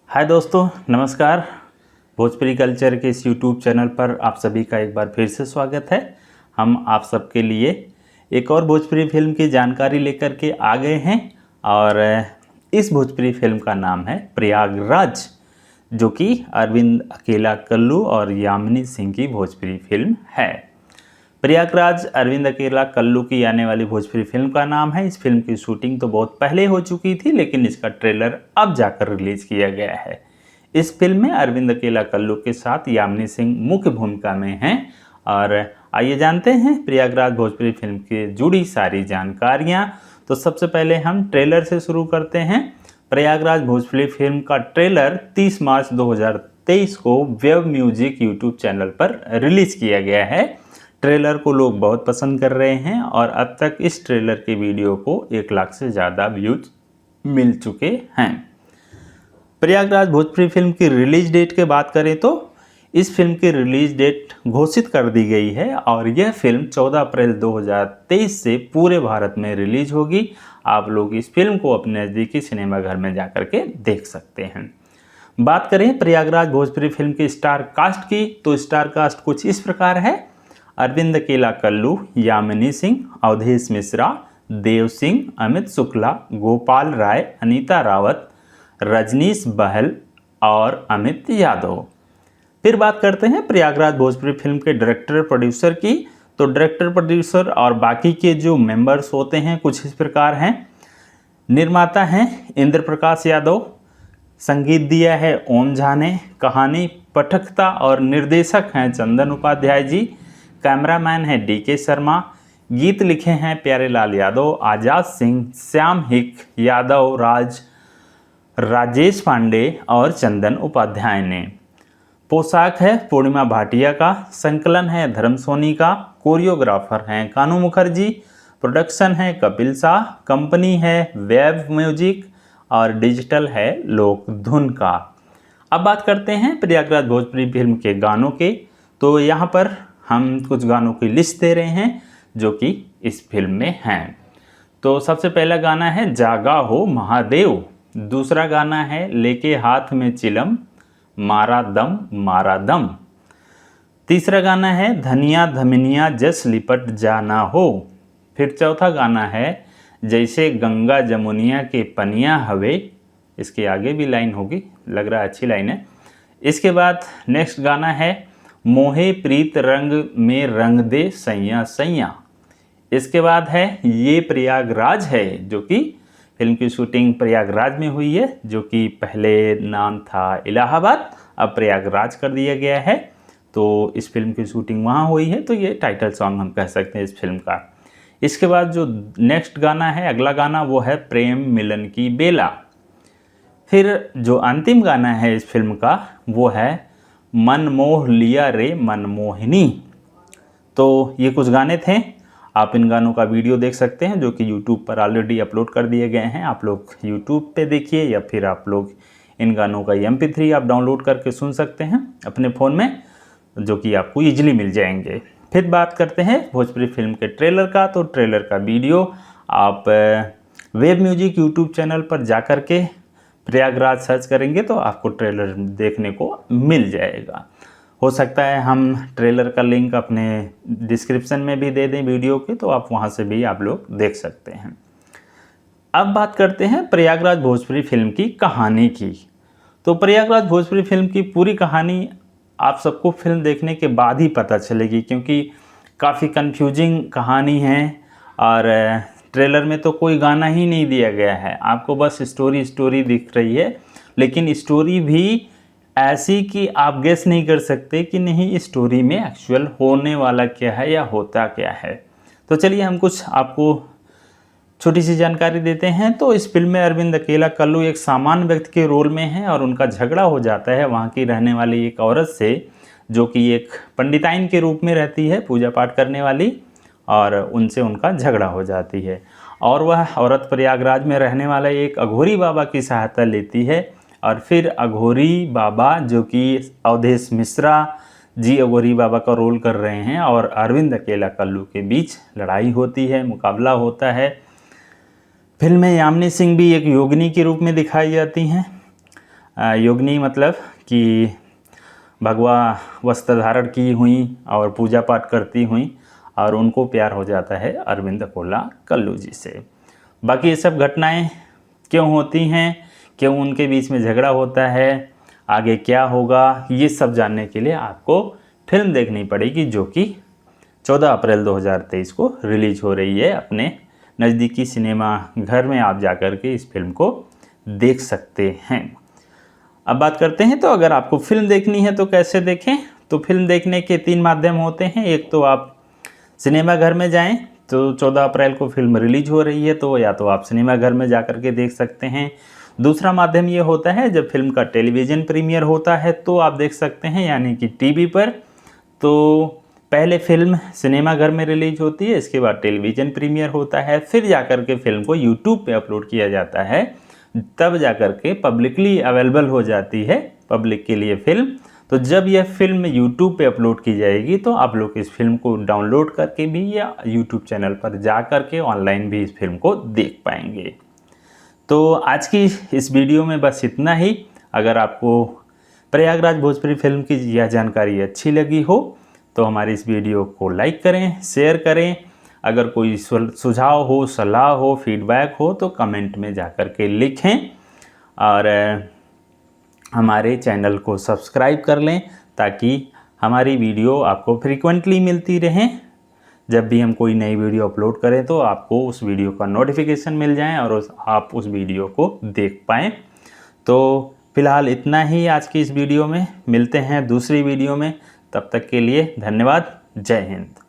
हाय दोस्तों, नमस्कार। भोजपुरी कल्चर के इस यूट्यूब चैनल पर आप सभी का एक बार फिर से स्वागत है। हम आप सबके लिए एक और भोजपुरी फिल्म की जानकारी लेकर के आ गए हैं और इस भोजपुरी फिल्म का नाम है प्रयागराज, जो कि अरविंद अकेला कल्लू और यामिनी सिंह की भोजपुरी फिल्म है। प्रयागराज अरविंद अकेला कल्लू की आने वाली भोजपुरी फिल्म का नाम है। इस फिल्म की शूटिंग तो बहुत पहले हो चुकी थी, लेकिन इसका ट्रेलर अब जाकर रिलीज किया गया है। इस फिल्म में अरविंद अकेला कल्लू के साथ यामिनी सिंह मुख्य भूमिका में हैं। और आइए जानते हैं प्रयागराज भोजपुरी फिल्म की जुड़ी सारी जानकारियाँ। तो सबसे पहले हम ट्रेलर से शुरू करते हैं। प्रयागराज भोजपुरी फिल्म का ट्रेलर 30 मार्च 2023 को वेब म्यूजिक यूट्यूब चैनल पर रिलीज किया गया है। ट्रेलर को लोग बहुत पसंद कर रहे हैं और अब तक इस ट्रेलर के वीडियो को 1 लाख से ज़्यादा व्यूज मिल चुके हैं। प्रयागराज भोजपुरी फिल्म की रिलीज डेट की बात करें तो इस फिल्म की रिलीज डेट घोषित कर दी गई है और यह फिल्म 14 अप्रैल 2023 से पूरे भारत में रिलीज होगी। आप लोग इस फिल्म को अपने नज़दीकी सिनेमाघर में जाकर के देख सकते हैं। बात करें प्रयागराज भोजपुरी फिल्म की स्टार कास्ट की, तो स्टार कास्ट कुछ इस प्रकार है। अरविंद अकेला कल्लू, यामिनी सिंह, अवधेश मिश्रा, देव सिंह, अमित शुक्ला, गोपाल राय, अनीता रावत, रजनीश बहल और अमित यादव। फिर बात करते हैं प्रयागराज भोजपुरी फिल्म के डायरेक्टर प्रोड्यूसर की। तो डायरेक्टर प्रोड्यूसर और बाकी के जो मेंबर्स होते हैं कुछ इस प्रकार हैं। निर्माता हैं इंद्र प्रकाश यादव, संगीत दिया है ओम झा ने, कहानी पटकथा और निर्देशक हैं चंदन उपाध्याय जी, कैमरामैन है DK शर्मा, गीत लिखे हैं प्यारेलाल यादव, आजाद सिंह, श्याम हिक यादव, राजेश पांडे और चंदन उपाध्याय ने। पोशाक है पूर्णिमा भाटिया का, संकलन है धर्म सोनी का, कोरियोग्राफर हैं कानू मुखर्जी, प्रोडक्शन है कपिल शाह, कंपनी है वेब म्यूजिक और डिजिटल है लोक धुन का। अब बात करते हैं प्रयागराज भोजपुरी फिल्म के गानों के। तो यहाँ पर हम कुछ गानों की लिस्ट दे रहे हैं जो कि इस फिल्म में हैं। तो सबसे पहला गाना है जागा हो महादेव, दूसरा गाना है लेके हाथ में चिलम, मारा दम मारा दम, तीसरा गाना है धनिया धमिनिया जस लिपट जाना हो, फिर चौथा गाना है जैसे गंगा जमुनिया के पनिया हवे। इसके आगे भी लाइन होगी, लग रहा है अच्छी लाइन है। इसके बाद नेक्स्ट गाना है मोहे प्रीत रंग में रंग दे सैया सैया। इसके बाद है ये प्रयागराज है, जो कि फिल्म की शूटिंग प्रयागराज में हुई है, जो कि पहले नाम था इलाहाबाद, अब प्रयागराज कर दिया गया है। तो इस फिल्म की शूटिंग वहाँ हुई है, तो ये टाइटल सॉन्ग हम कह सकते हैं इस फिल्म का। इसके बाद जो नेक्स्ट गाना है, अगला गाना, वो है प्रेम मिलन की बेला। फिर जो अंतिम गाना है इस फिल्म का वो है मन मोह लिया रे मनमोहिनी। तो ये कुछ गाने थे। आप इन गानों का वीडियो देख सकते हैं जो कि YouTube पर ऑलरेडी अपलोड कर दिए गए हैं। आप लोग YouTube पे देखिए या फिर आप लोग इन गानों का MP3 आप डाउनलोड करके सुन सकते हैं अपने फ़ोन में, जो कि आपको ईजिली मिल जाएंगे। फिर बात करते हैं भोजपुरी फिल्म के ट्रेलर का। तो ट्रेलर का वीडियो आप वेब म्यूजिक यूट्यूब चैनल पर जा कर के प्रयागराज सर्च करेंगे तो आपको ट्रेलर देखने को मिल जाएगा। हो सकता है हम ट्रेलर का लिंक अपने डिस्क्रिप्शन में भी दे दें वीडियो के, तो आप वहां से भी आप लोग देख सकते हैं। अब बात करते हैं प्रयागराज भोजपुरी फिल्म की कहानी की। तो प्रयागराज भोजपुरी फिल्म की पूरी कहानी आप सबको फिल्म देखने के बाद ही पता चलेगी, क्योंकि काफ़ी कंफ्यूजिंग कहानी है और ट्रेलर में तो कोई गाना ही नहीं दिया गया है, आपको बस स्टोरी दिख रही है। लेकिन स्टोरी भी ऐसी कि आप गेस नहीं कर सकते कि नहीं स्टोरी में एक्चुअल होने वाला क्या है या होता क्या है। तो चलिए हम कुछ आपको छोटी सी जानकारी देते हैं। तो इस फिल्म में अरविंद अकेला कल्लू एक सामान्य व्यक्ति के रोल में है और उनका झगड़ा हो जाता है वहाँ की रहने वाली एक औरत से, जो कि एक पंडिताइन के रूप में रहती है, पूजा पाठ करने वाली, और उनसे उनका झगड़ा हो जाती है। और वह औरत प्रयागराज में रहने वाला एक अघोरी बाबा की सहायता लेती है और फिर अघोरी बाबा, जो कि अवधेश मिश्रा जी अघोरी बाबा का रोल कर रहे हैं, और अरविंद अकेला कल्लू के बीच लड़ाई होती है, मुकाबला होता है। फिल्म में यामिनी सिंह भी एक योगिनी के रूप में दिखाई जाती हैं। योगिनी मतलब कि भगवा वस्त्र धारण की हुई और पूजा पाठ करती हुई, और उनको प्यार हो जाता है अरविंद अकोला कल्लू जी से। बाकी ये सब घटनाएं क्यों होती हैं, क्यों उनके बीच में झगड़ा होता है, आगे क्या होगा, ये सब जानने के लिए आपको फिल्म देखनी पड़ेगी, जो कि 14 अप्रैल 2023 को रिलीज हो रही है। अपने नज़दीकी सिनेमा घर में आप जाकर के इस फिल्म को देख सकते हैं। अब बात करते हैं, तो अगर आपको फिल्म देखनी है तो कैसे देखें। तो फिल्म देखने के 3 माध्यम होते हैं। एक तो आप सिनेमा घर में जाएं, तो 14 अप्रैल को फिल्म रिलीज हो रही है, तो या तो आप सिनेमा घर में जाकर के देख सकते हैं। दूसरा माध्यम ये होता है, जब फिल्म का टेलीविज़न प्रीमियर होता है तो आप देख सकते हैं, यानी कि टीवी पर। तो पहले फिल्म सिनेमा घर में रिलीज होती है, इसके बाद टेलीविज़न प्रीमियर होता है, फिर जाकर के फिल्म को यूट्यूब पे अपलोड किया जाता है, तब जाकर के पब्लिकली अवेलेबल हो जाती है पब्लिक के लिए फिल्म। तो जब यह फिल्म यूट्यूब पे अपलोड की जाएगी तो आप लोग इस फिल्म को डाउनलोड करके भी या यूट्यूब चैनल पर जा कर के ऑनलाइन भी इस फिल्म को देख पाएंगे। तो आज की इस वीडियो में बस इतना ही। अगर आपको प्रयागराज भोजपुरी फिल्म की यह जानकारी अच्छी लगी हो तो हमारी इस वीडियो को लाइक करें, शेयर करें। अगर कोई सुझाव हो, सलाह हो, फीडबैक हो तो कमेंट में जाकर के लिखें, और हमारे चैनल को सब्सक्राइब कर लें ताकि हमारी वीडियो आपको फ्रीक्वेंटली मिलती रहें। जब भी हम कोई नई वीडियो अपलोड करें तो आपको उस वीडियो का नोटिफिकेशन मिल जाए और आप उस वीडियो को देख पाएँ। तो फिलहाल इतना ही आज की इस वीडियो में। मिलते हैं दूसरी वीडियो में, तब तक के लिए धन्यवाद। जय हिंद।